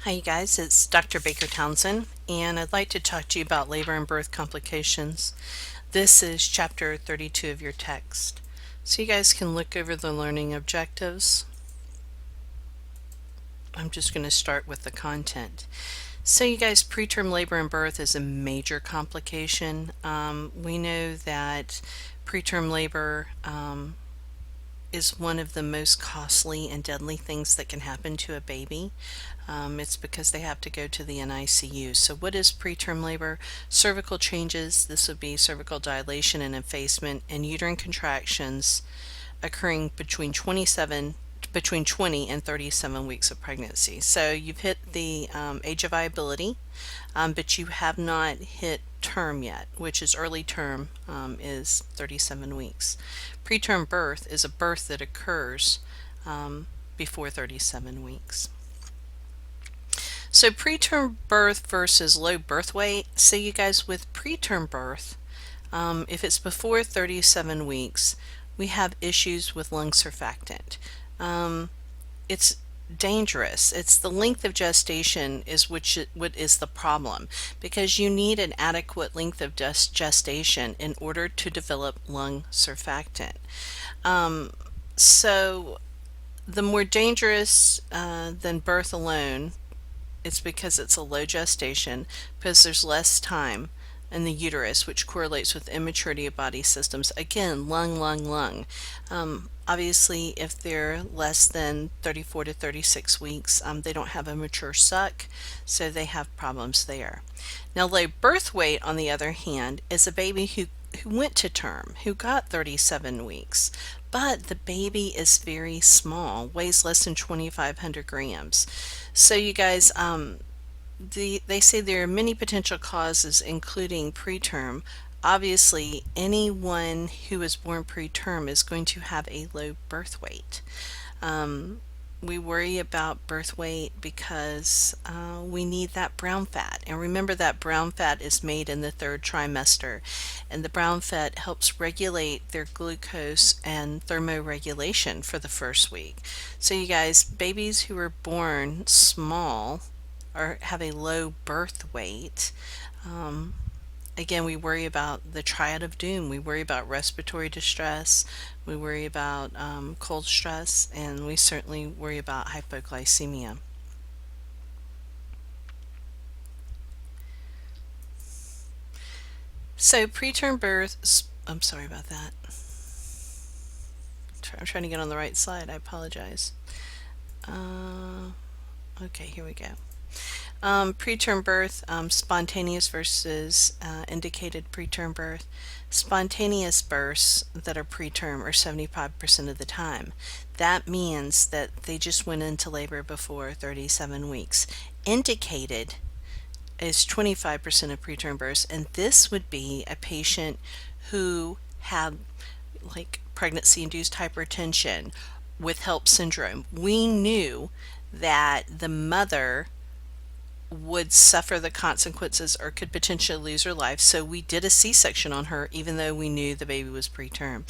Hi you guys, it's Dr. Baker Townsend, and I'd like to talk to you about labor and birth complications. This is chapter 32 of your text. So you guys can look over the learning objectives. I'm just going to start with the content. So you guys, preterm labor and birth is a major complication. We know that preterm labor is one of the most costly and deadly things that can happen to a baby. It's because they have to go to the NICU. So what is preterm labor? Cervical changes, this would be cervical dilation and effacement, and uterine contractions occurring between 20 and 37 weeks of pregnancy. So you've hit the age of viability, but you have not hit term yet, which is early term, is 37 weeks. Preterm birth is a birth that occurs before 37 weeks. So preterm birth versus low birth weight. So you guys, with preterm birth, if it's before 37 weeks, we have issues with lung surfactant. It's dangerous. It's the length of gestation is what is the problem, because you need an adequate length of gestation in order to develop lung surfactant. So the more dangerous than birth alone, it's because it's a low gestation, because there's less time in the uterus, which correlates with immaturity of body systems. Again, lung. Obviously, if they're less than 34 to 36 weeks, they don't have a mature suck, so they have problems there. Now, low birth weight, on the other hand, is a baby who went to term, who got 37 weeks, but the baby is very small, weighs less than 2,500 grams. So you guys, they say there are many potential causes, including preterm. Obviously, anyone who is born preterm is going to have a low birth weight. We worry about birth weight because we need that brown fat. And remember that brown fat is made in the third trimester. And the brown fat helps regulate their glucose and thermoregulation for the first week. So you guys, babies who are born small or have a low birth weight, again, we worry about the triad of doom. We worry about respiratory distress, we worry about cold stress, and we certainly worry about hypoglycemia. So preterm birth, I'm sorry about that. I'm trying to get on the right slide. I apologize. Okay, here we go. Preterm birth, spontaneous versus indicated preterm birth. Spontaneous births that are preterm are 75% of the time. That means that they just went into labor before 37 weeks. Indicated is 25% of preterm births, and this would be a patient who had like pregnancy-induced hypertension with HELLP syndrome. We knew that the mother would suffer the consequences or could potentially lose her life, so we did a C-section on her even though we knew the baby was preterm.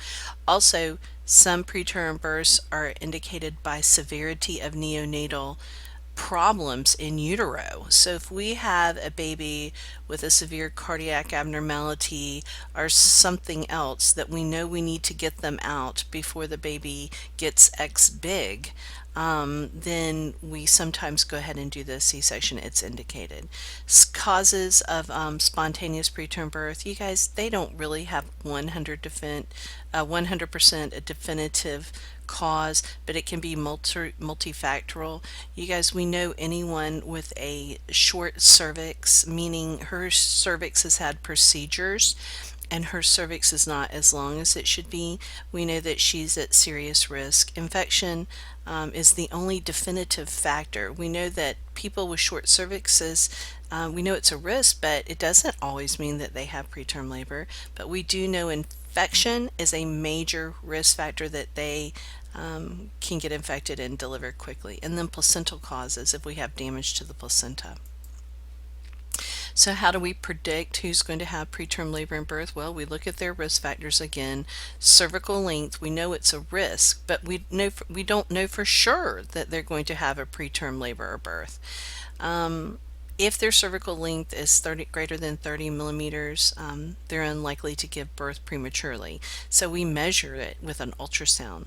Also, some preterm births are indicated by severity of neonatal problems in utero. So if we have a baby with a severe cardiac abnormality or something else that we know we need to get them out before the baby gets X big, then we sometimes go ahead and do the C-section. It's indicated. Causes of spontaneous preterm birth, you guys, they don't really have 100% a definitive cause, but it can be multifactorial. You guys, we know anyone with a short cervix, meaning her cervix has had procedures and her cervix is not as long as it should be, we know that she's at serious risk. Infection is the only definitive factor. We know that people with short cervixes, we know it's a risk, but it doesn't always mean that they have preterm labor. But we do know infection is a major risk factor, that they can get infected and deliver quickly. And then placental causes, if we have damage to the placenta. So how do we predict who's going to have preterm labor and birth? Well, we look at their risk factors again. Cervical length, we know it's a risk, but we don't know for sure that they're going to have a preterm labor or birth. If their cervical length is greater than 30 millimeters, they're unlikely to give birth prematurely. So we measure it with an ultrasound.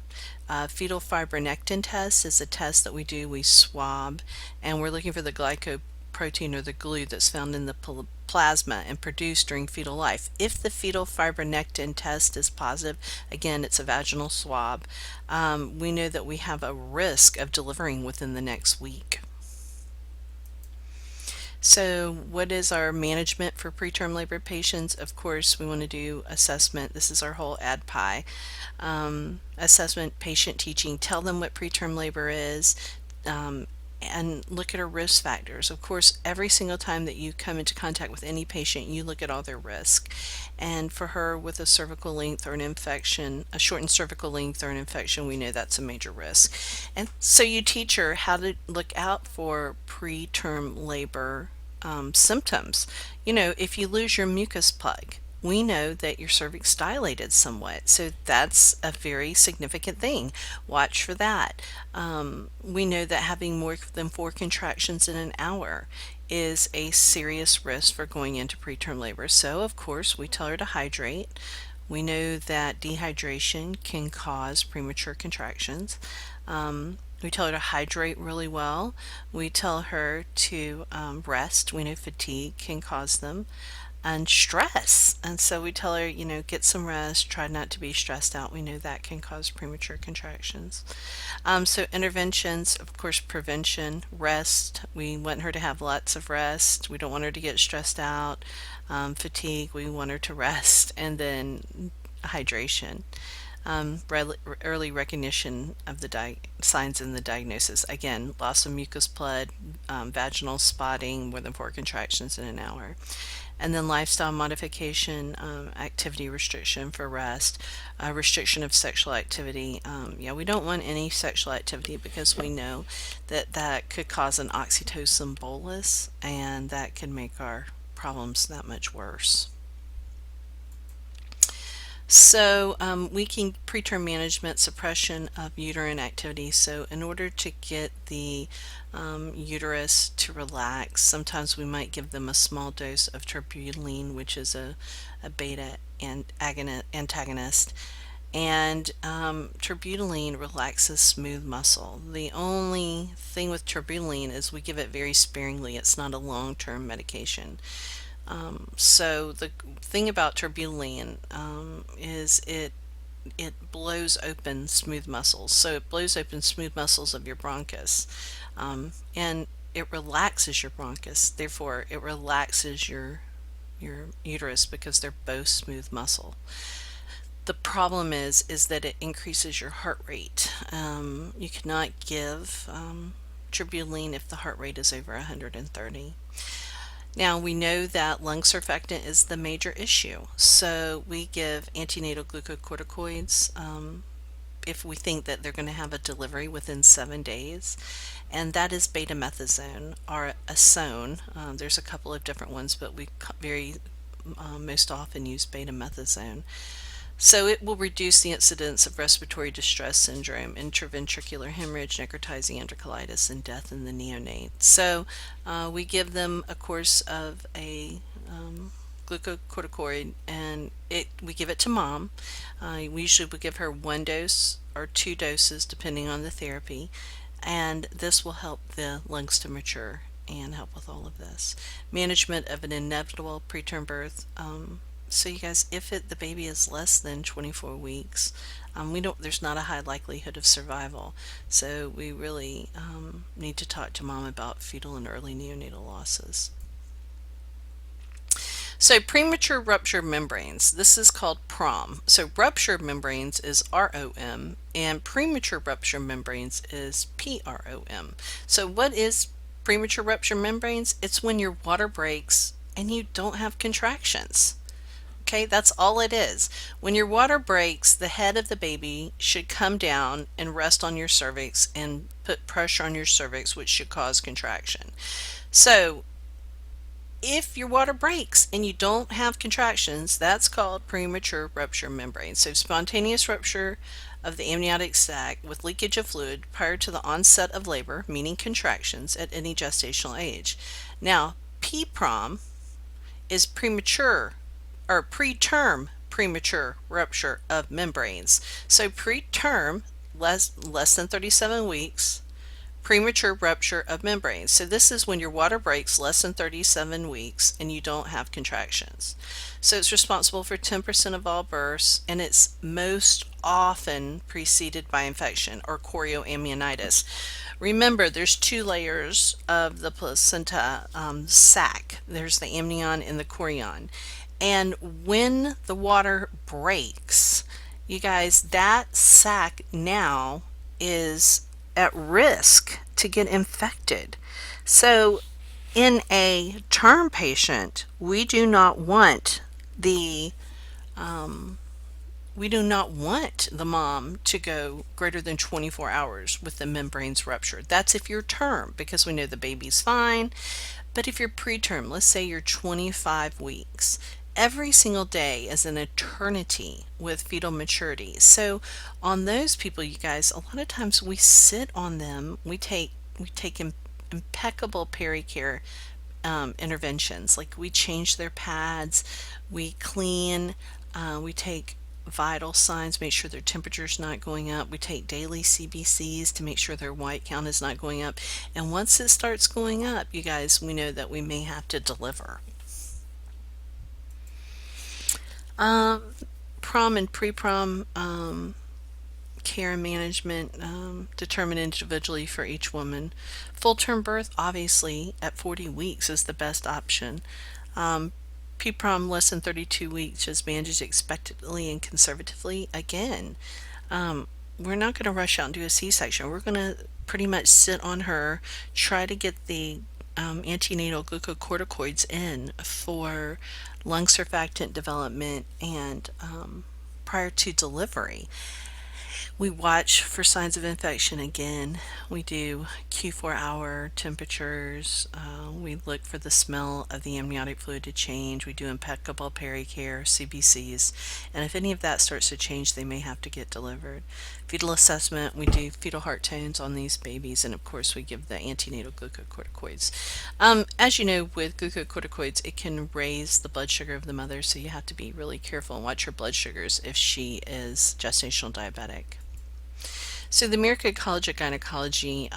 Fetal fibronectin test is a test that we do. We swab, and we're looking for the glycoprotein or the glue that's found in the plasma and produced during fetal life. If the fetal fibronectin test is positive, again, it's a vaginal swab, we know that we have a risk of delivering within the next week. So what is our management for preterm labor patients? Of course, we want to do assessment. This is our whole ADPI. Assessment, patient teaching, tell them what preterm labor is, and look at our risk factors. Of course, every single time that you come into contact with any patient, you look at all their risk. And for her with a cervical length or an infection, a shortened cervical length or an infection, we know that's a major risk. And so you teach her how to look out for preterm labor symptoms. If you lose your mucus plug, we know that your cervix dilated somewhat, so that's a very significant thing. Watch for that. We know that having more than 4 contractions in an hour is a serious risk for going into preterm labor. So, of course, we tell her to hydrate. We know that dehydration can cause premature contractions. We tell her to hydrate really well. We tell her to rest. We know fatigue can cause them. And stress. And so we tell her, get some rest, try not to be stressed out. We know that can cause premature contractions. So interventions, of course, prevention, rest. We want her to have lots of rest. We don't want her to get stressed out. Fatigue, we want her to rest. And then hydration. Early recognition of the signs in the diagnosis. Again, loss of mucus plug, vaginal spotting, more than 4 contractions in an hour. And then lifestyle modification, activity restriction for rest, restriction of sexual activity. We don't want any sexual activity because we know that that could cause an oxytocin bolus, and that could make our problems that much worse. So we can preterm management, suppression of uterine activity. So in order to get the uterus to relax, sometimes we might give them a small dose of terbutaline, which is a beta antagonist. And terbutaline relaxes smooth muscle. The only thing with terbutaline is we give it very sparingly. It's not a long-term medication. So the thing about terbutaline is it blows open smooth muscles. So it blows open smooth muscles of your bronchus, and it relaxes your bronchus. Therefore, it relaxes your uterus because they're both smooth muscle. The problem is that it increases your heart rate. You cannot give terbutaline if the heart rate is over 130. Now we know that lung surfactant is the major issue, so we give antenatal glucocorticoids if we think that they're going to have a delivery within 7 days, and that is betamethasone or Asone. There's a couple of different ones, but we most often use betamethasone. So it will reduce the incidence of respiratory distress syndrome, intraventricular hemorrhage, necrotizing enterocolitis, and death in the neonate. So we give them a course of a glucocorticoid, and we give it to mom. We usually would give her 1 dose or 2 doses depending on the therapy, and this will help the lungs to mature and help with all of this. Management of an inevitable preterm birth. So you guys, if the baby is less than 24 weeks, there's not a high likelihood of survival. So we really need to talk to mom about fetal and early neonatal losses. So premature rupture membranes, this is called PROM. So rupture membranes is ROM, and premature rupture membranes is PROM. So what is premature rupture membranes? It's when your water breaks and you don't have contractions. Okay, that's all it is. When your water breaks, the head of the baby should come down and rest on your cervix and put pressure on your cervix, which should cause contraction. So if your water breaks and you don't have contractions, that's called premature rupture membrane. So spontaneous rupture of the amniotic sac with leakage of fluid prior to the onset of labor, meaning contractions, at any gestational age. Now, PPROM is premature or preterm premature rupture of membranes. So preterm, less than 37 weeks, premature rupture of membranes. So this is when your water breaks less than 37 weeks and you don't have contractions. So it's responsible for 10% of all births, and it's most often preceded by infection or chorioamnionitis. Remember, there's two layers of the placenta sac. There's the amnion and the chorion. And when the water breaks, you guys, that sac now is at risk to get infected. So in a term patient, we do not want the mom to go greater than 24 hours with the membranes ruptured. That's if you're term, because we know the baby's fine. But if you're preterm, let's say you're 25 weeks, every single day is an eternity with fetal maturity. So on those people, you guys, a lot of times we sit on them. We take impeccable pericare interventions. Like we change their pads, we clean, we take vital signs, make sure their temperature's not going up. We take daily CBCs to make sure their white count is not going up. And once it starts going up, you guys, we know that we may have to deliver. Prom and pre-prom care and management determined individually for each woman. Full-term birth, obviously, at 40 weeks is the best option. Pre-prom less than 32 weeks is managed expectantly and conservatively. Again, we're not going to rush out and do a C-section. We're going to pretty much sit on her, try to get the antenatal glucocorticoids in for lung surfactant development and prior to delivery. We watch for signs of infection again. We do Q4-hour temperatures. We look for the smell of the amniotic fluid to change. We do impeccable pericare, CBCs, and if any of that starts to change, they may have to get delivered. Fetal assessment, we do fetal heart tones on these babies, and of course we give the antenatal glucocorticoids. As you know, with glucocorticoids, it can raise the blood sugar of the mother, so you have to be really careful and watch her blood sugars if she is gestational diabetic. So the American College of Gynecology,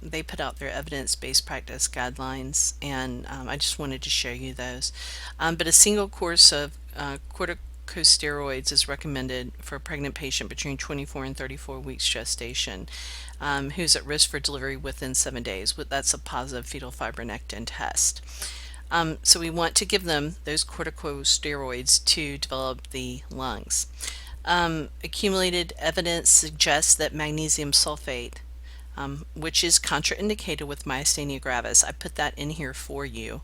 they put out their evidence-based practice guidelines, and I just wanted to show you those. But a single course of corticosteroids is recommended for a pregnant patient between 24 and 34 weeks gestation who's at risk for delivery within 7 days. That's a positive fetal fibronectin test. So we want to give them those corticosteroids to develop the lungs. Accumulated evidence suggests that magnesium sulfate, which is contraindicated with myasthenia gravis, I put that in here for you,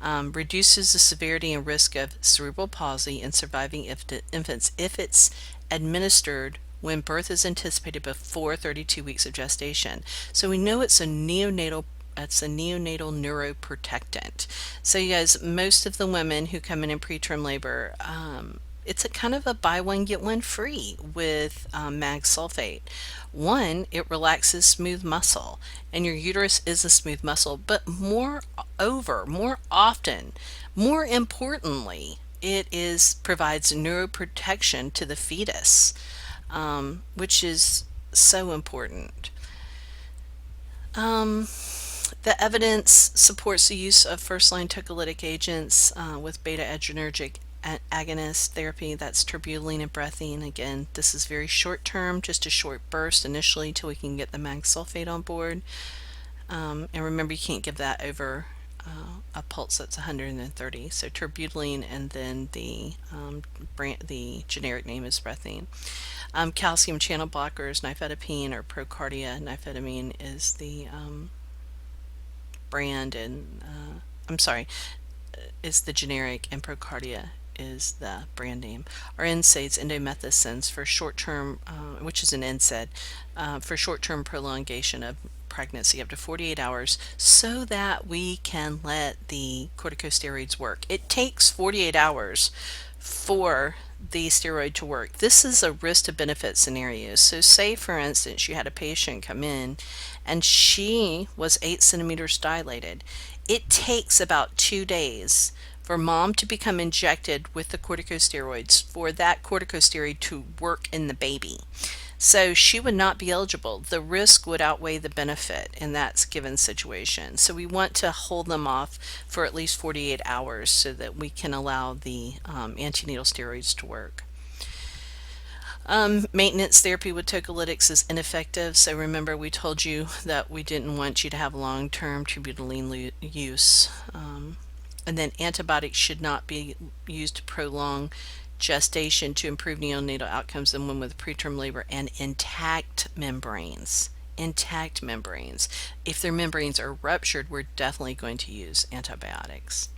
reduces the severity and risk of cerebral palsy in surviving infants if it's administered when birth is anticipated before 32 weeks of gestation. So we know it's a neonatal neuroprotectant. So you guys, most of the women who come in preterm labor, it's a kind of a buy one get one free with mag sulfate. One, it relaxes smooth muscle, and your uterus is a smooth muscle, but more often, more importantly, it provides neuroprotection to the fetus, which is so important. The evidence supports the use of first-line tocolytic agents with beta-adrenergic agonist therapy. That's terbutaline and brethine. Again, this is very short-term, just a short burst initially till we can get the mag sulfate on board. And remember, you can't give that over a pulse that's 130. So terbutaline, and then the generic name is brethine. Calcium channel blockers, nifedipine or Procardia. Nifedipine is the brand, and is the generic, and Procardia is the brand name. Or NSAIDs, indomethacins, for short-term, which is an NSAID, for short-term prolongation of pregnancy, up to 48 hours, so that we can let the corticosteroids work. It takes 48 hours for the steroid to work. This is a risk to benefit scenario. So say for instance you had a patient come in and she was 8 centimeters dilated. It takes about 2 days for mom to become injected with the corticosteroids for that corticosteroid to work in the baby. So she would not be eligible. The risk would outweigh the benefit in that given situation. So we want to hold them off for at least 48 hours so that we can allow the antenatal steroids to work. Maintenance therapy with tocolytics is ineffective. So remember, we told you that we didn't want you to have long-term tubulin use. And then antibiotics should not be used to prolong gestation to improve neonatal outcomes in women with preterm labor and intact membranes. Intact membranes. If their membranes are ruptured, we're definitely going to use antibiotics.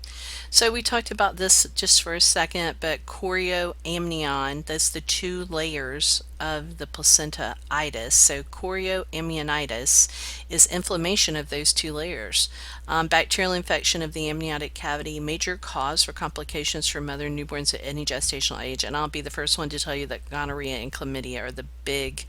So we talked about this just for a second, but chorioamnion, that's the 2 layers of the placenta-itis. So chorioamnionitis is inflammation of those 2 layers. Bacterial infection of the amniotic cavity, major cause for complications for mother and newborns at any gestational age. And I'll be the first one to tell you that gonorrhea and chlamydia are the big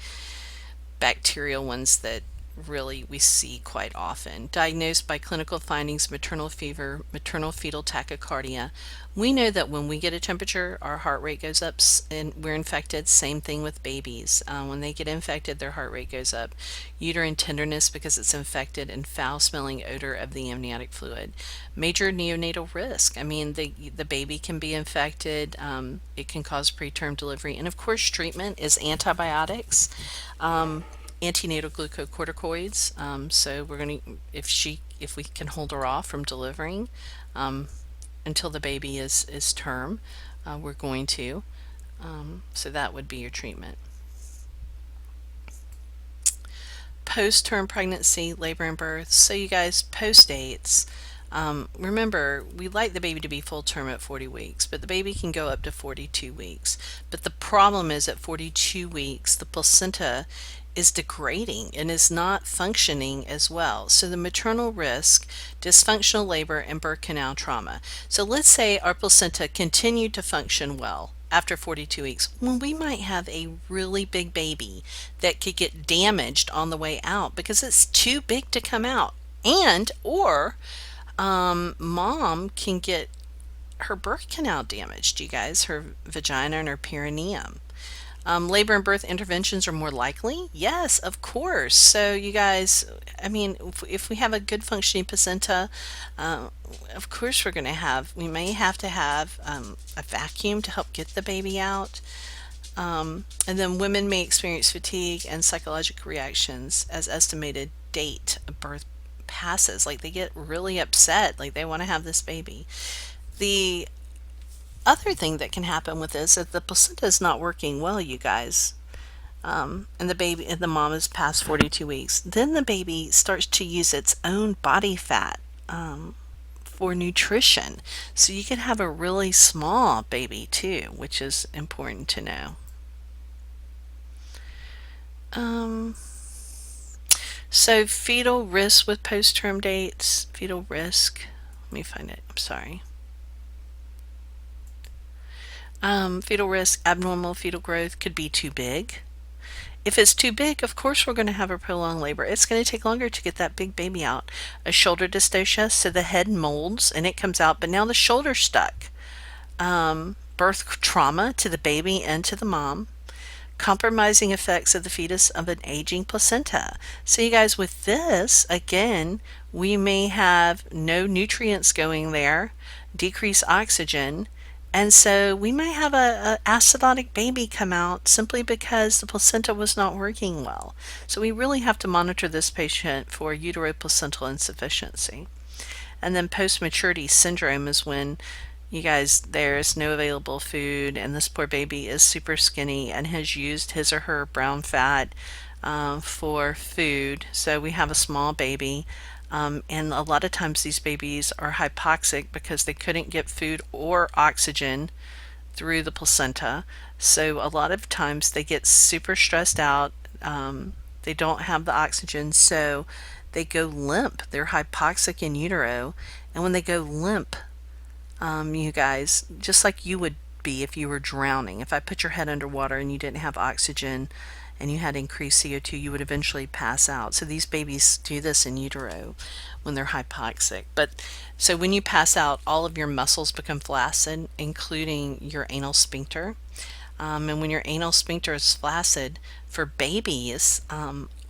bacterial ones that really we see quite often. Diagnosed by clinical findings, maternal fever, maternal fetal tachycardia. We know that when we get a temperature, our heart rate goes up and we're infected. Same thing with babies. When they get infected, their heart rate goes up. Uterine tenderness because it's infected, and foul-smelling odor of the amniotic fluid. Major neonatal risk. I mean, the baby can be infected. It can cause preterm delivery. And of course, treatment is antibiotics. Antenatal glucocorticoids. So we're going to, if we can hold her off from delivering until the baby is term, we're going to. So that would be your treatment. Post-term pregnancy, labor and birth. So you guys, post dates. Remember, we like the baby to be full term at 40 weeks, but the baby can go up to 42 weeks. But the problem is at 42 weeks, the placenta is degrading and is not functioning as well. So the maternal risk, dysfunctional labor, and birth canal trauma. So let's say our placenta continued to function well after 42 weeks, when we might have a really big baby that could get damaged on the way out because it's too big to come out, and or mom can get her birth canal damaged, you guys, her vagina and her perineum. Labor and birth interventions are more likely? Yes, of course. So you guys, I mean, if we have a good functioning placenta, of course we may have to have a vacuum to help get the baby out. And then women may experience fatigue and psychological reactions as estimated date of birth passes. Like they get really upset, like they want to have this baby. The other thing that can happen with this is that the placenta is not working well, you guys, and the mom is past 42 weeks. Then the baby starts to use its own body fat for nutrition. So you can have a really small baby too, which is important to know. So fetal risk with post-term dates. Fetal risk. Let me find it. I'm sorry. Fetal risk, abnormal fetal growth could be too big. If it's too big, of course we're going to have a prolonged labor. It's going to take longer to get that big baby out. A shoulder dystocia, so the head molds and it comes out, but now the shoulder's stuck. Birth trauma to the baby and to the mom. Compromising effects of the fetus of an aging placenta. So you guys, with this, again, we may have no nutrients going there, decreased oxygen, and so we might have a acidotic baby come out simply because the placenta was not working well. So we really have to monitor this patient for uteroplacental insufficiency. And then post-maturity syndrome is when, you guys, there's no available food and this poor baby is super skinny and has used his or her brown fat for food. So we have a small baby. And a lot of times these babies are hypoxic because they couldn't get food or oxygen through the placenta. So a lot of times they get super stressed out. They don't have the oxygen, so they go limp. They're hypoxic in utero, and when they go limp, you guys, just like you would be if you were drowning. If I put your head underwater and you didn't have oxygen and you had increased CO2, you would eventually pass out. So these babies do this in utero when they're hypoxic. But so when you pass out, all of your muscles become flaccid, including your anal sphincter. And when your anal sphincter is flaccid, for babies,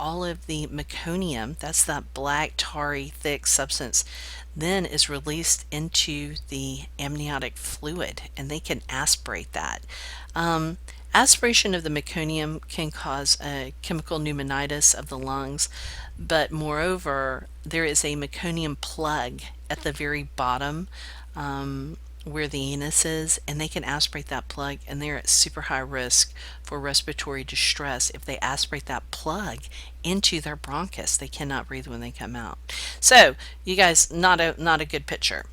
all of the meconium, that's that black, tarry, thick substance, then is released into the amniotic fluid, and they can aspirate that. Aspiration of the meconium can cause a chemical pneumonitis of the lungs, but moreover, there is a meconium plug at the very bottom where the anus is, and they can aspirate that plug, and they're at super high risk for respiratory distress if they aspirate that plug into their bronchus. They cannot breathe when they come out. So, you guys, not a good picture.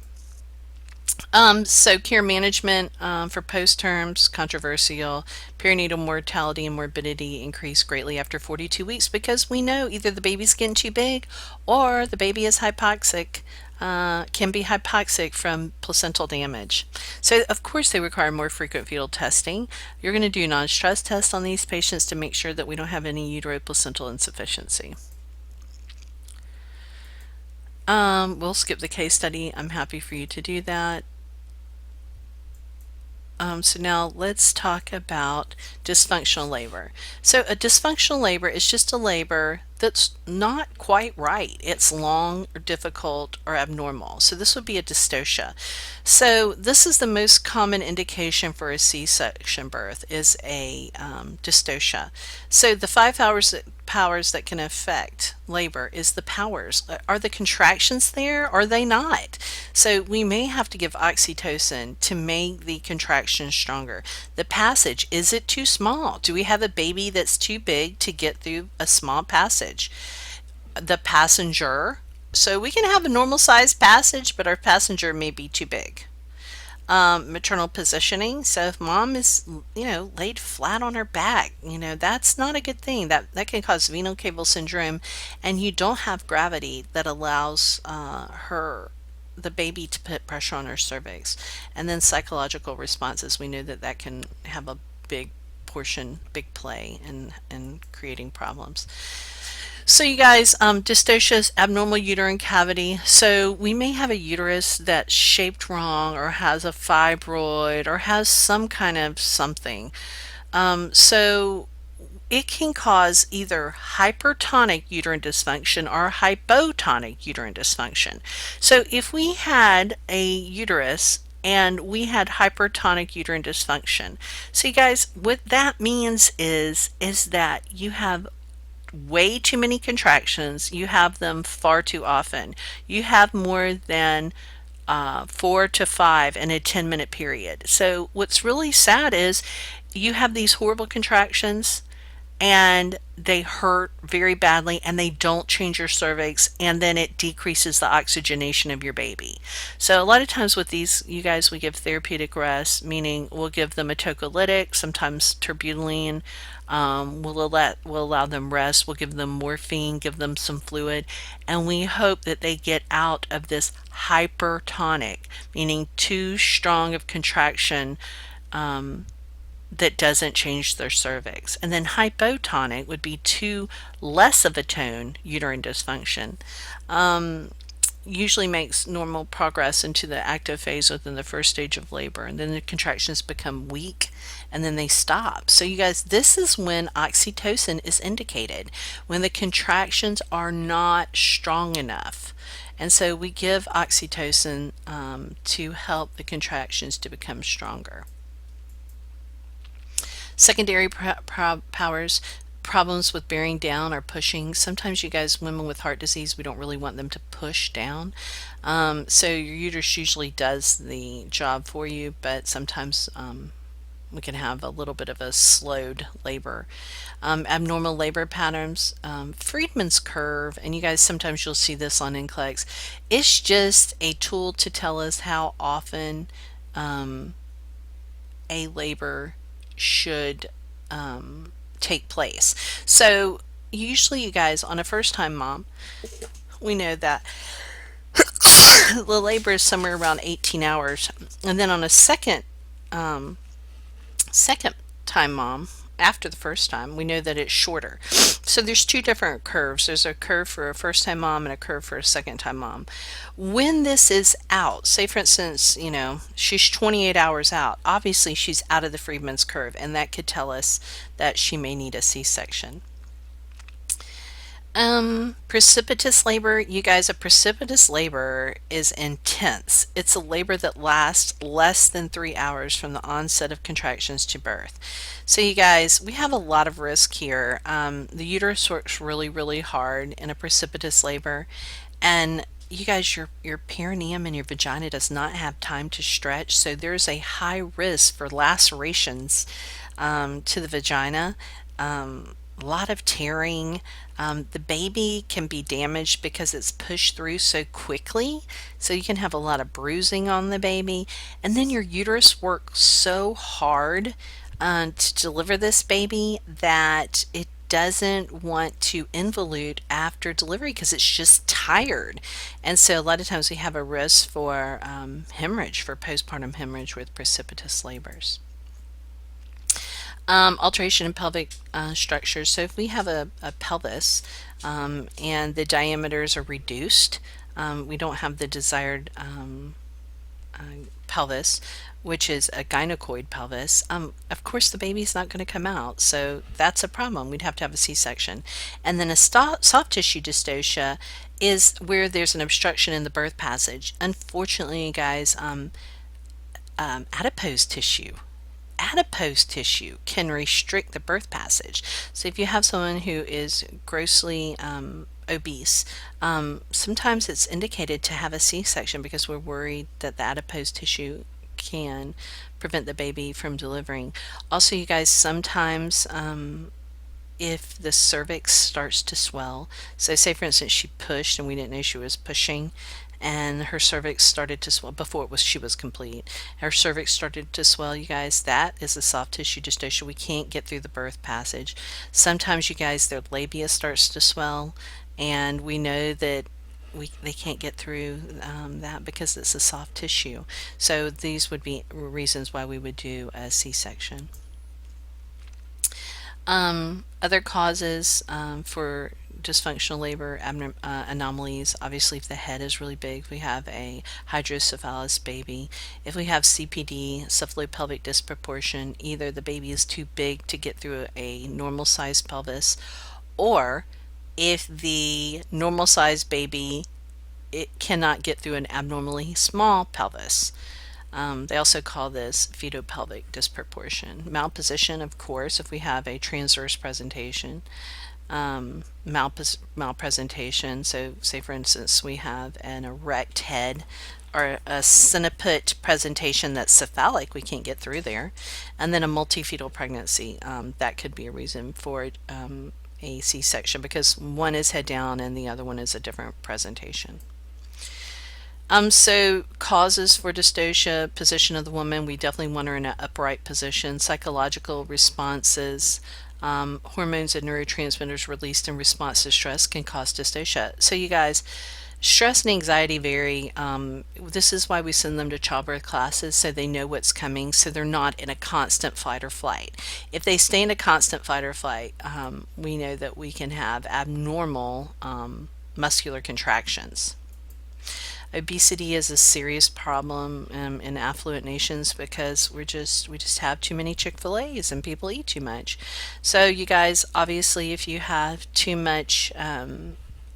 So care management for postterms, controversial. Perinatal mortality and morbidity increase greatly after 42 weeks because we know either the baby's getting too big or the baby is hypoxic, can be hypoxic from placental damage. So of course they require more frequent fetal testing. You're going to do non-stress tests on these patients to make sure that we don't have any uteroplacental insufficiency. We'll skip the case study. I'm happy for you to do that. So now let's talk about dysfunctional labor. So a dysfunctional labor is just a labor that's not quite right. It's long or difficult or abnormal. So this would be a dystocia. So this is the most common indication for a C-section birth is a dystocia. So the 5 powers that can affect labor is the powers. Are the contractions there? Or are they not? So we may have to give oxytocin to make the contractions stronger. The passage, is it too small? Do we have a baby that's too big to get through a small passage? The passenger, so we can have a normal sized passage, but our passenger may be too big. Maternal positioning, so if mom is laid flat on her back, that's not a good thing. That can cause venal cable syndrome, and you don't have gravity that allows the baby to put pressure on her cervix. And then psychological responses, we know that can have a big play in creating problems. So you guys, dystocia is abnormal uterine cavity. So we may have a uterus that's shaped wrong or has a fibroid or has some kind of something. So it can cause either hypertonic uterine dysfunction or hypotonic uterine dysfunction. So if we had a uterus and we had hypertonic uterine dysfunction, so you guys, what that means is that you have way too many contractions. You have them far too often. You have more than 4 to 5 in a 10-minute period. So what's really sad is you have these horrible contractions and they hurt very badly and they don't change your cervix, and then it decreases the oxygenation of your baby. So a lot of times with these, you guys, we give therapeutic rest, meaning we'll give them a tocolytic, sometimes terbutaline. We'll allow them rest. We'll give them morphine, give them some fluid, and we hope that they get out of this hypertonic, meaning too strong of contraction that doesn't change their cervix. And then hypotonic would be too less of a tone uterine dysfunction. Usually makes normal progress into the active phase within the first stage of labor, and then the contractions become weak and then they stop. So you guys, this is when oxytocin is indicated, when the contractions are not strong enough. And so we give oxytocin to help the contractions to become stronger. Secondary powers, problems with bearing down or pushing. Sometimes you guys, women with heart disease, we don't really want them to push down. So your uterus usually does the job for you, but sometimes we can have a little bit of a slowed labor. Abnormal labor patterns, Friedman's curve, and you guys, sometimes you'll see this on NCLEX. It's just a tool to tell us how often a labor should take place. So usually, you guys, on a first-time mom, we know that the labor is somewhere around 18 hours, and then on a second time mom, after the first time, we know that it's shorter. So there's two different curves. There's a curve for a first time mom and a curve for a second time mom. When this is out, say for instance, she's 28 hours out, obviously she's out of the Friedman's curve, and that could tell us that she may need a C-section. Precipitous labor, you guys, a precipitous labor is intense. It's a labor that lasts less than 3 hours from the onset of contractions to birth. So you guys, we have a lot of risk here. The uterus works really, really hard in a precipitous labor, and you guys, your perineum and your vagina does not have time to stretch, so there's a high risk for lacerations to the vagina. A lot of tearing. The baby can be damaged because it's pushed through so quickly, so you can have a lot of bruising on the baby. And then your uterus works so hard to deliver this baby that it doesn't want to involute after delivery because it's just tired. And so a lot of times we have a risk for hemorrhage, for postpartum hemorrhage with precipitous labors. Alteration in pelvic structures. So if we have a pelvis and the diameters are reduced, we don't have the desired pelvis, which is a gynecoid pelvis, of course the baby's not going to come out. So that's a problem. We'd have to have a C-section. And then a soft tissue dystocia is where there's an obstruction in the birth passage. Unfortunately, guys, adipose tissue can restrict the birth passage. So if you have someone who is grossly obese, sometimes it's indicated to have a C-section because we're worried that the adipose tissue can prevent the baby from delivering. Also, you guys, sometimes if the cervix starts to swell, so say for instance she pushed and we didn't know she was pushing, and her cervix started to swell before she was complete. Her cervix started to swell, you guys. That is a soft tissue dystocia. We can't get through the birth passage. Sometimes, you guys, their labia starts to swell, and we know that they can't get through that because it's a soft tissue. So these would be reasons why we would do a C-section. Other causes for dysfunctional labor anomalies, obviously if the head is really big, we have a hydrocephalus baby. If we have CPD, cephalopelvic disproportion, either the baby is too big to get through a normal sized pelvis, or if the normal sized baby, it cannot get through an abnormally small pelvis. They also call this fetopelvic disproportion. Malposition, of course, if we have a transverse presentation. Malpresentation, so say for instance we have an erect head or a centipede presentation that's cephalic, we can't get through there. And then a multifetal pregnancy, that could be a reason for a C-section because one is head down and the other one is a different presentation. So causes for dystocia: position of the woman, we definitely want her in an upright position. Psychological responses, hormones and neurotransmitters released in response to stress can cause dystocia. So you guys, stress and anxiety vary. This is why we send them to childbirth classes, so they know what's coming, so they're not in a constant fight or flight. If they stay in a constant fight or flight, we know that we can have abnormal muscular contractions. Obesity is a serious problem in affluent nations because we just have too many Chick-fil-A's and people eat too much. So you guys, obviously if you have too much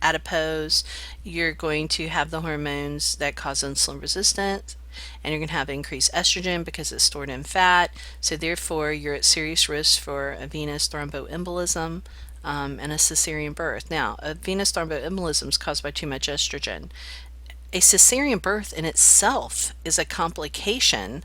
adipose, you're going to have the hormones that cause insulin resistance, and you're going to have increased estrogen because it's stored in fat. So therefore you're at serious risk for a venous thromboembolism and a cesarean birth. Now, a venous thromboembolism is caused by too much estrogen. A cesarean birth in itself is a complication,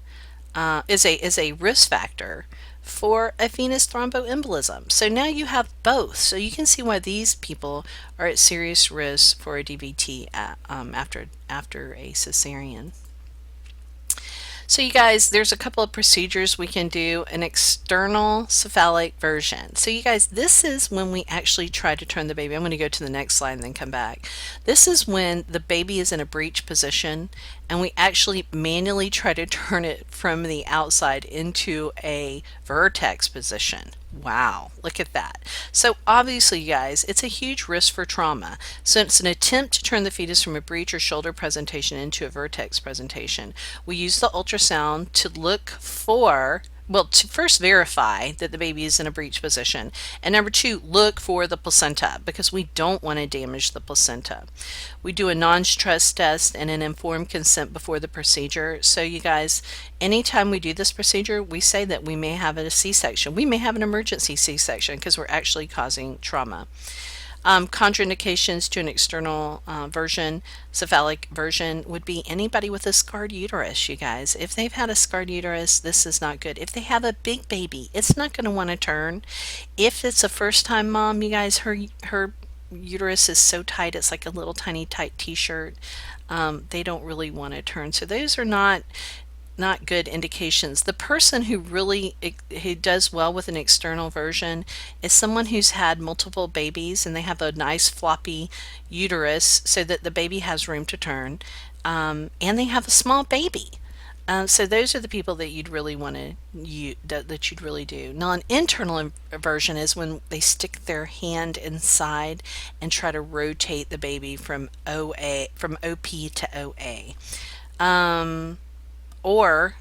is a risk factor for a venous thromboembolism. So now you have both. So you can see why these people are at serious risk for a DVT after a cesarean. So you guys, there's a couple of procedures we can do. An external cephalic version. So you guys, this is when we actually try to turn the baby. I'm going to go to the next slide and then come back. This is when the baby is in a breech position and we actually manually try to turn it from the outside into a vertex position. Wow, look at that. So obviously, you guys, it's a huge risk for trauma. So it's an attempt to turn the fetus from a breech or shoulder presentation into a vertex presentation. We use the ultrasound to look for, well, to first verify that the baby is in a breech position, and number two, look for the placenta because we don't want to damage the placenta. We do a non-stress test and an informed consent before the procedure. So you guys, anytime we do this procedure, we say that we may have a C-section. We may have an emergency C-section because we're actually causing trauma. Contraindications to an external version, cephalic version, would be anybody with a scarred uterus, you guys. If they've had a scarred uterus, this is not good. If they have a big baby, it's not going to want to turn. If it's a first-time mom, you guys, her uterus is so tight, it's like a little tiny tight t-shirt. They don't really want to turn. So those are not good indications. The person who does well with an external version is someone who's had multiple babies and they have a nice floppy uterus so that the baby has room to turn, and they have a small baby. So those are the people that you'd really want to that you'd really do. Now, an internal version is when they stick their hand inside and try to rotate the baby from OP to OA. Or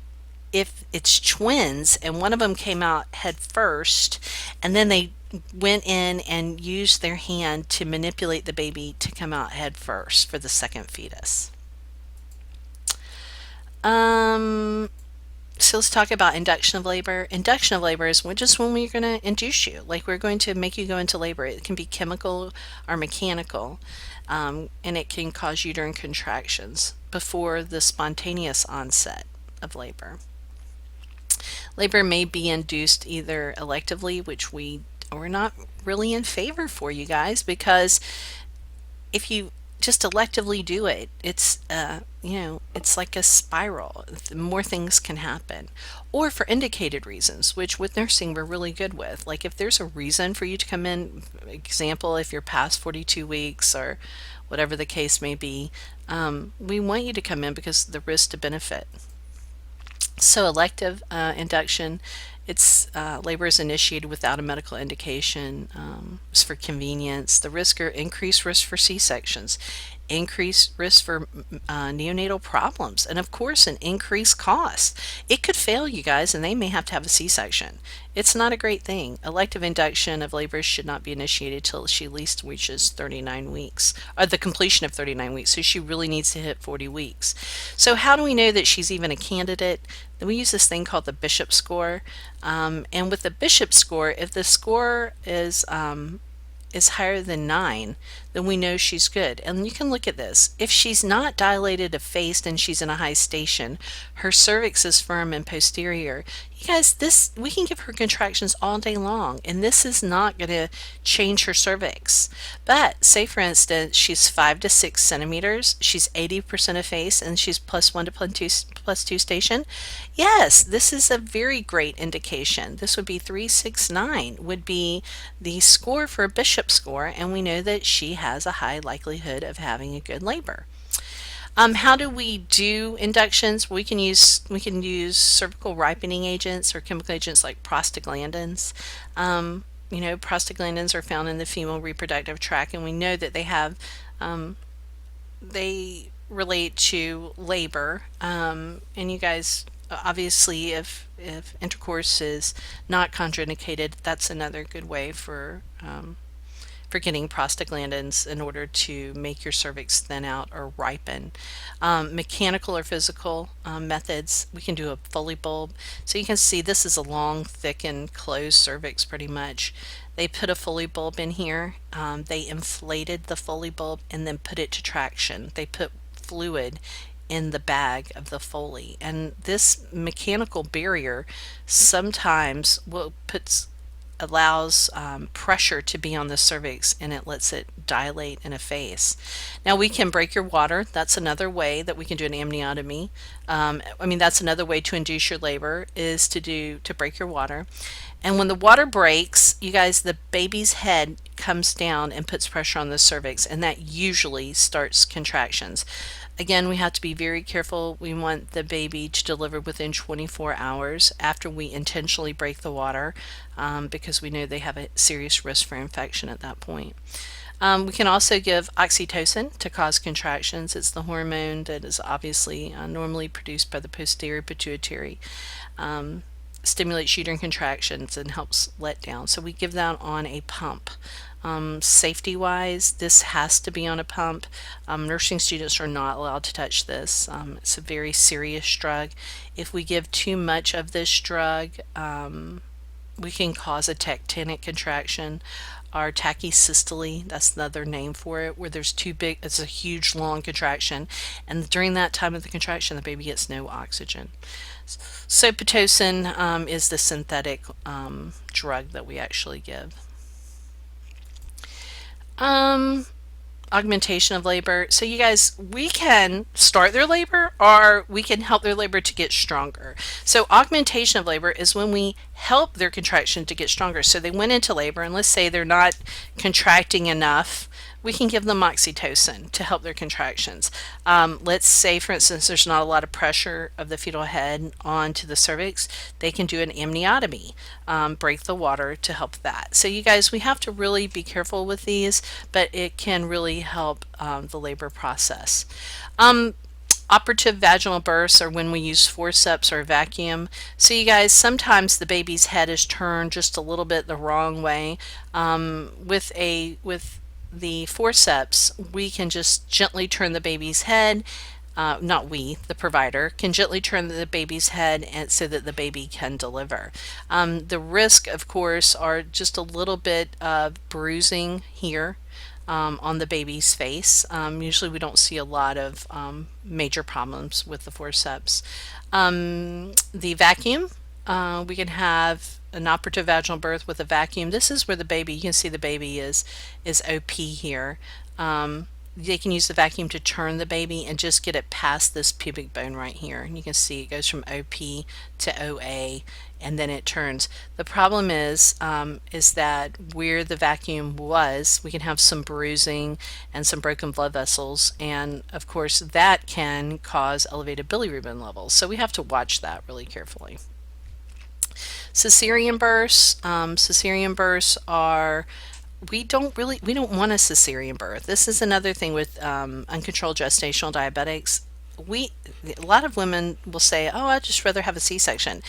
if it's twins and one of them came out head first and then they went in and used their hand to manipulate the baby to come out head first for the second fetus. So let's talk about induction of labor. Induction of labor is just when we're going to induce you, like we're going to make you go into labor. It can be chemical or mechanical, and it can cause uterine contractions before the spontaneous onset of labor. Labor may be induced either electively, which we're not really in favor for, you guys, because if you just electively do it, it's it's like a spiral. More things can happen. Or for indicated reasons, which with nursing we're really good with. Like if there's a reason for you to come in, example, if you're past 42 weeks or whatever the case may be, we want you to come in because of the risk to benefit. So elective induction, it's labor is initiated without a medical indication. It's for convenience. The risk or increased risk for C-sections, increased risk for neonatal problems, and of course an increased cost. It could fail, you guys, and they may have to have a C-section. It's not a great thing. Elective induction of labor should not be initiated till she at least reaches 39 weeks, or the completion of 39 weeks. So she really needs to hit 40 weeks. So how do we know that she's even a candidate? Then we use this thing called the Bishop score. And with the Bishop score, if the score is higher than 9, then we know she's good. And you can look at this. If she's not dilated effaced and she's in a high station, her cervix is firm and posterior. You guys, we can give her contractions all day long, and this is not going to change her cervix. But say, for instance, she's 5 to 6 centimeters, she's 80% effaced, and she's +1 to +2 station. Yes, this is a very great indication. This would be 369 would be the score for a Bishop score, and we know that she has a high likelihood of having a good labor. How do we do inductions? We can use cervical ripening agents or chemical agents like prostaglandins. Prostaglandins are found in the female reproductive tract, and we know that they relate to labor. And you guys, obviously, if intercourse is not contraindicated, that's another good way for getting prostaglandins in order to make your cervix thin out or ripen. Mechanical or physical methods, we can do a Foley bulb. So you can see this is a long, thick, and closed cervix pretty much. They put a Foley bulb in here. They inflated the Foley bulb and then put it to traction. They put fluid in the bag of the Foley. And this mechanical barrier sometimes puts allows pressure to be on the cervix, and it lets it dilate and efface. Now we can break your water. That's another way that we can do an amniotomy. That's another way to induce your labor, is to break your water. And when the water breaks, you guys, the baby's head comes down and puts pressure on the cervix, and that usually starts contractions. Again, we have to be very careful. We want the baby to deliver within 24 hours after we intentionally break the water, because we know they have a serious risk for infection at that point. We can also give oxytocin to cause contractions. It's the hormone that is obviously normally produced by the posterior pituitary. Stimulates uterine contractions and helps let down. So we give that on a pump. Safety wise, this has to be on a pump. Nursing students are not allowed to touch this. It's a very serious drug. If we give too much of this drug, we can cause a tectonic contraction, or tachysystole. That's another name for it, where there's too big, it's a huge long contraction, and during that time of the contraction the baby gets no oxygen. So Pitocin is the synthetic drug that we actually give. Augmentation of labor. So you guys, we can start their labor, or we can help their labor to get stronger. So augmentation of labor is when we help their contraction to get stronger. So they went into labor, and let's say they're not contracting enough. We can give them oxytocin to help their contractions. Let's say, for instance, there's not a lot of pressure of the fetal head onto the cervix. They can do an amniotomy, break the water to help that. So you guys, we have to really be careful with these, but it can really help the labor process. Operative vaginal births are when we use forceps or vacuum. So you guys, sometimes the baby's head is turned just a little bit the wrong way. With the forceps, we can just gently turn the baby's head. Not we, the provider, can gently turn the baby's head and so that the baby can deliver. The risk, of course, are just a little bit of bruising here on the baby's face. Usually we don't see a lot of major problems with the forceps. The vacuum, we can have an operative vaginal birth with a vacuum. This is where the baby, you can see the baby is OP here. They can use the vacuum to turn the baby and just get it past this pubic bone right here. And you can see it goes from OP to OA, and then it turns. The problem is that where the vacuum was, we can have some bruising and some broken blood vessels, and of course that can cause elevated bilirubin levels. So we have to watch that really carefully. Cesarean births. Cesarean births are, we don't want a cesarean birth. This is another thing with uncontrolled gestational diabetics. A lot of women will say, "Oh, I'd just rather have a C-section."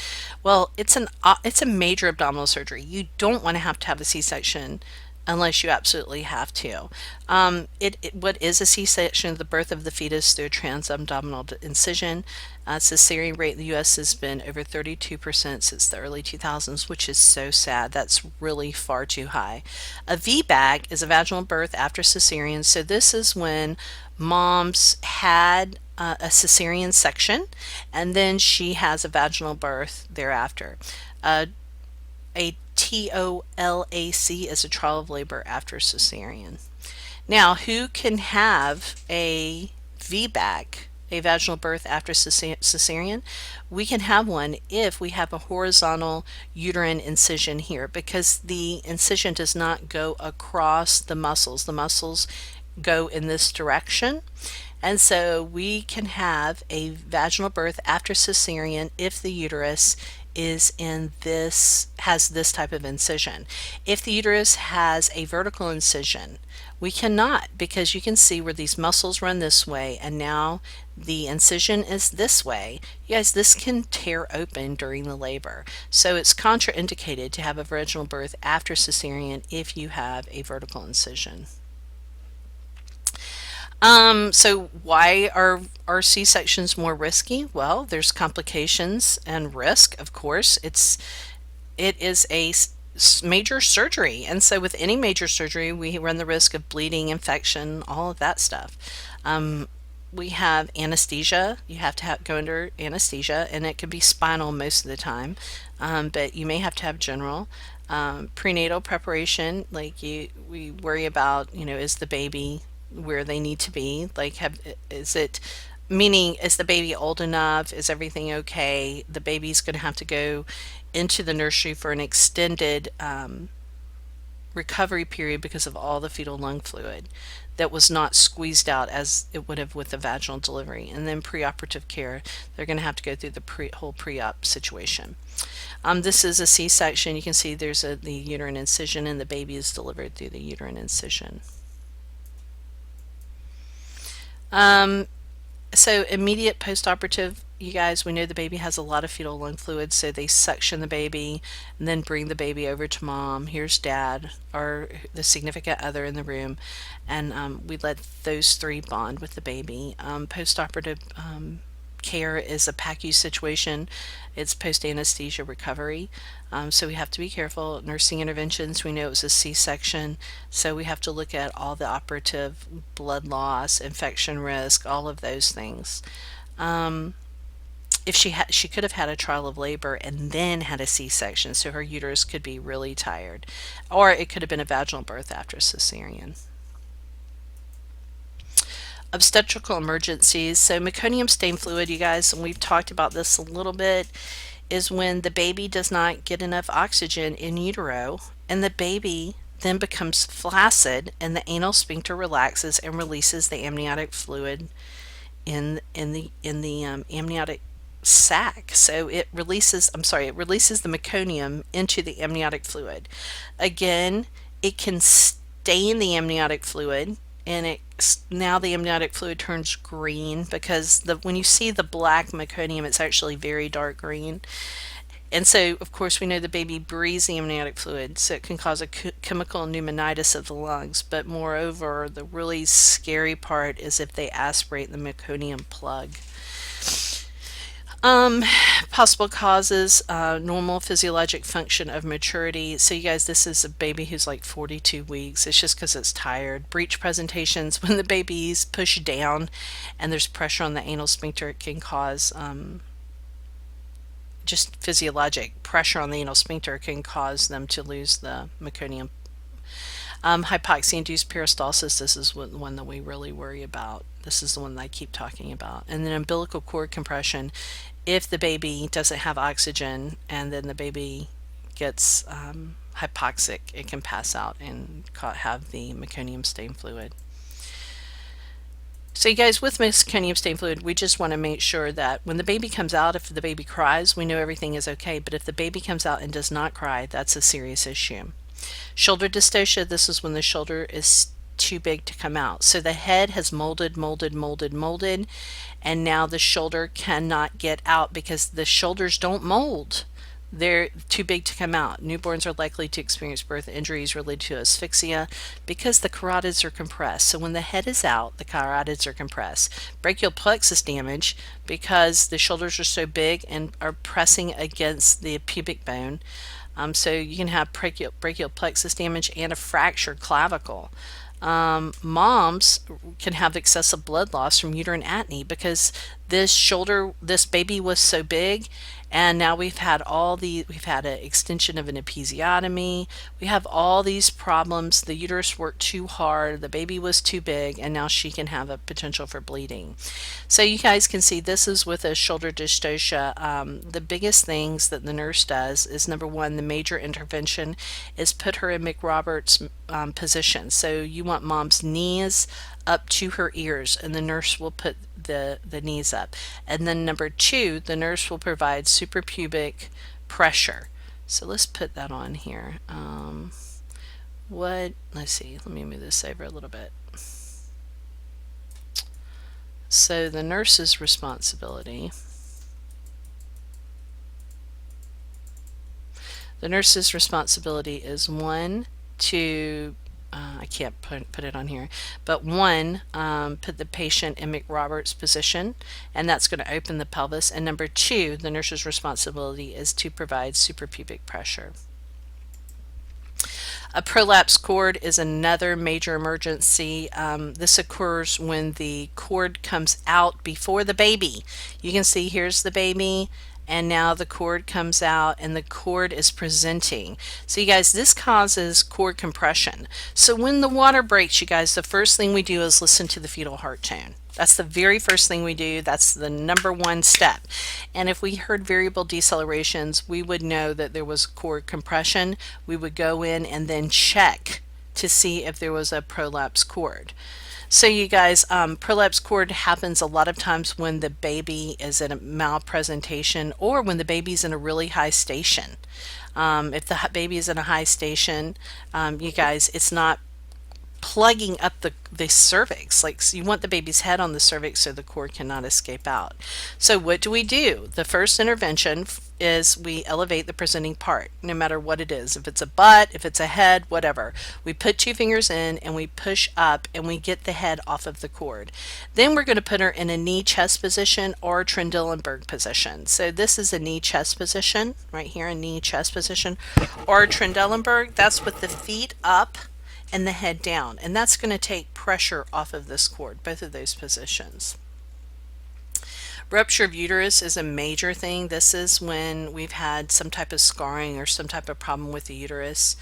Well, it's a major abdominal surgery. You don't want to have a C-section unless you absolutely have to. What is a C-section? The birth of the fetus through a transabdominal incision. Cesarean rate in the U.S. has been over 32% since the early 2000s, which is so sad. That's really far too high. A VBAC is a vaginal birth after cesarean. So this is when mom's had a cesarean section, and then she has a vaginal birth thereafter. A TOLAC is a trial of labor after cesarean. Now, who can have a VBAC, a vaginal birth after cesarean? We can have one if we have a horizontal uterine incision here, because the incision does not go across the muscles. The muscles go in this direction. And so we can have a vaginal birth after cesarean if the uterus has this type of incision. If the uterus has a vertical incision, we cannot, because you can see where these muscles run this way and now the incision is this way. You guys, this can tear open during the labor. So it's contraindicated to have a vaginal birth after cesarean if you have a vertical incision. So why are C-sections more risky? Well, there's complications and risk, of course. It is a major surgery, and so with any major surgery we run the risk of bleeding, infection, all of that stuff. We have anesthesia. You have to go under anesthesia, and it could be spinal most of the time, but you may have to have general. Prenatal preparation, like we worry about, is the baby where they need to be? Like, is it, meaning, is the baby old enough? Is everything okay? The baby's going to have to go into the nursery for an extended recovery period because of all the fetal lung fluid that was not squeezed out as it would have with the vaginal delivery. And then preoperative care, they're going to have to go through the whole pre-op situation. This is a C-section. You can see there's the uterine incision, and the baby is delivered through the uterine incision. So immediate postoperative, you guys, we know the baby has a lot of fetal lung fluid, so they suction the baby and then bring the baby over to mom. Here's dad or the significant other in the room, and we let those three bond with the baby. Postoperative care is a PACU situation. It's post-anesthesia recovery. So we have to be careful. Nursing interventions, we know it was a C-section, so we have to look at all the operative blood loss, infection risk, all of those things. If she could have had a trial of labor and then had a C-section, so her uterus could be really tired, or it could have been a vaginal birth after cesarean. Obstetrical emergencies. So meconium stain fluid, you guys, and we've talked about this a little bit, is when the baby does not get enough oxygen in utero, and the baby then becomes flaccid, and the anal sphincter relaxes and releases the amniotic fluid in the amniotic sac. So it releases, it releases the meconium into the amniotic fluid. Again, it can stain the amniotic fluid, and now the amniotic fluid turns green, because when you see the black meconium, it's actually very dark green. And so, of course, we know the baby breathes the amniotic fluid, so it can cause a chemical pneumonitis of the lungs. But moreover, the really scary part is if they aspirate the meconium plug. Possible causes, normal physiologic function of maturity. So you guys, this is a baby who's like 42 weeks. It's just because it's tired. Breech presentations, when the baby's pushed down and there's pressure on the anal sphincter, it can cause just physiologic pressure on the anal sphincter can cause them to lose the meconium. Hypoxia-induced peristalsis, this is the one that we really worry about. This is the one that I keep talking about. And then umbilical cord compression, if the baby doesn't have oxygen and then the baby gets hypoxic, it can pass out and have the meconium stain fluid. So you guys, with meconium stain fluid, we just want to make sure that when the baby comes out, if the baby cries, we know everything is okay. But if the baby comes out and does not cry, that's a serious issue. Shoulder dystocia, this is when the shoulder is too big to come out. So the head has molded, and now the shoulder cannot get out because the shoulders don't mold. They're too big to come out. Newborns are likely to experience birth injuries related to asphyxia because the carotids are compressed. So when the head is out, the carotids are compressed. Brachial plexus damage, because the shoulders are so big and are pressing against the pubic bone. So you can have brachial plexus damage and a fractured clavicle. Moms can have excessive blood loss from uterine atony because this baby was so big, and now we've had an extension of an episiotomy. We have all these problems. The uterus worked too hard, the baby was too big, and now she can have a potential for bleeding. So you guys can see this is with a shoulder dystocia. The biggest things that the nurse does is, number one, the major intervention is put her in McRoberts position. So you want mom's knees up to her ears, and the nurse will put the knees up. And then number two, the nurse will provide suprapubic pressure. So let's put that on here. Let's see, let me move this over a little bit. So the nurse's responsibility. The nurse's responsibility is one, to I can't put it on here, but one, put the patient in McRoberts position, and that's going to open the pelvis. And number two, the nurse's responsibility is to provide suprapubic pressure. A prolapsed cord is another major emergency. This occurs when the cord comes out before the baby. You can see here's the baby, and now the cord comes out and the cord is presenting. So you guys, this causes cord compression. So when the water breaks, you guys, the first thing we do is listen to the fetal heart tone. That's the very first thing we do. That's the number one step. And if we heard variable decelerations, we would know that there was cord compression. We would go in and then check to see if there was a prolapse cord. So you guys, prolapse cord happens a lot of times when the baby is in a malpresentation or when the baby's in a really high station. If the baby is in a high station, you guys, it's not plugging up the cervix. Like, so you want the baby's head on the cervix so the cord cannot escape out. So what do? The first intervention is we elevate the presenting part, no matter what it is. If it's a butt, if it's a head, whatever. We put 2 fingers in and we push up and we get the head off of the cord. Then we're going to put her in a knee chest position or Trendelenburg position. So this is a knee chest position, right here, a knee chest position, or Trendelenburg. That's with the feet up and the head down, and that's going to take pressure off of this cord, both of those positions. Rupture of uterus is a major thing. This is when we've had some type of scarring or some type of problem with the uterus.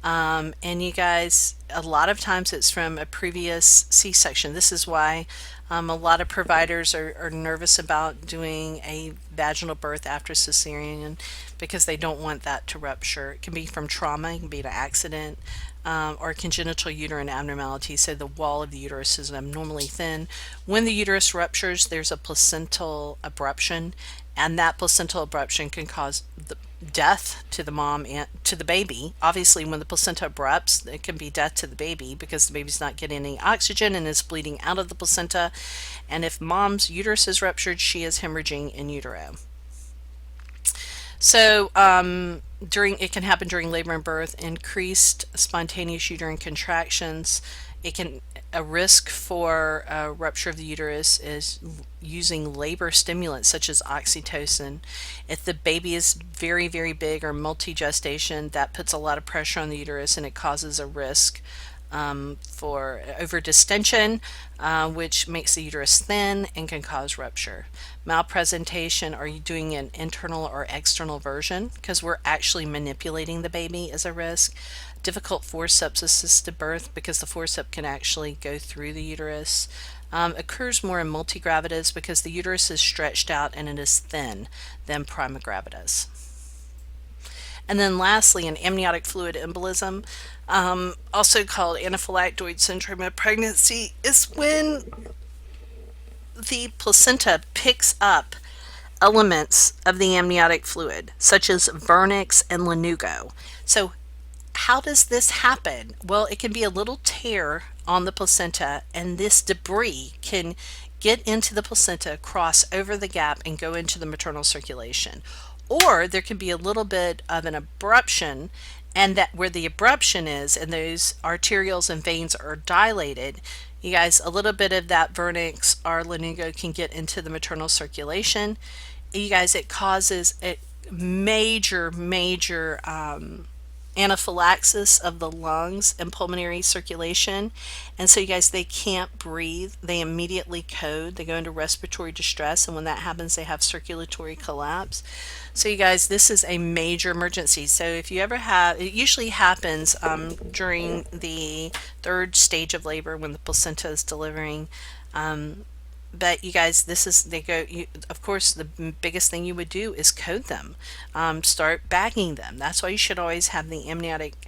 And you guys, a lot of times it's from a previous C-section. This is why a lot of providers are nervous about doing a vaginal birth after cesarean, because they don't want that to rupture. It can be from trauma, it can be an accident, or congenital uterine abnormality, so the wall of the uterus is abnormally thin. When the uterus ruptures, there's a placental abruption, and that placental abruption can cause the death to the mom and to the baby. Obviously, when the placenta abrupts, it can be death to the baby because the baby's not getting any oxygen and is bleeding out of the placenta. And if mom's uterus is ruptured, she is hemorrhaging in utero. So it can happen during labor and birth. Increased spontaneous uterine contractions. A risk for rupture of the uterus is using labor stimulants such as oxytocin. If the baby is very, very big or multi-gestation, that puts a lot of pressure on the uterus and it causes a risk for overdistension, which makes the uterus thin and can cause rupture. Malpresentation, are you doing an internal or external version? Because we're actually manipulating the baby, is a risk. Difficult forceps assisted birth, because the forceps can actually go through the uterus. Occurs more in multigravidas because the uterus is stretched out and it is thin than primogravidas. And then lastly, an amniotic fluid embolism, also called anaphylactoid syndrome of pregnancy, is when the placenta picks up elements of the amniotic fluid, such as vernix and lanugo. So how does this happen? Well, it can be a little tear on the placenta, and this debris can get into the placenta, cross over the gap, and go into the maternal circulation. Or there can be a little bit of an abruption, and that where the abruption is and those arterioles and veins are dilated, you guys, a little bit of that vernix or lanugo can get into the maternal circulation. You guys, it causes a major anaphylaxis of the lungs and pulmonary circulation. And so you guys, they can't breathe. They immediately code. They go into respiratory distress, and when that happens, they have circulatory collapse. So you guys, this is a major emergency. So if you ever have, it usually happens during the 3rd stage of labor when the placenta is delivering. But you guys, of course, the biggest thing you would do is code them. Start bagging them. That's why you should always have the amniotic,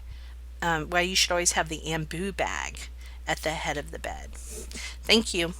ambu bag at the head of the bed. Thank you.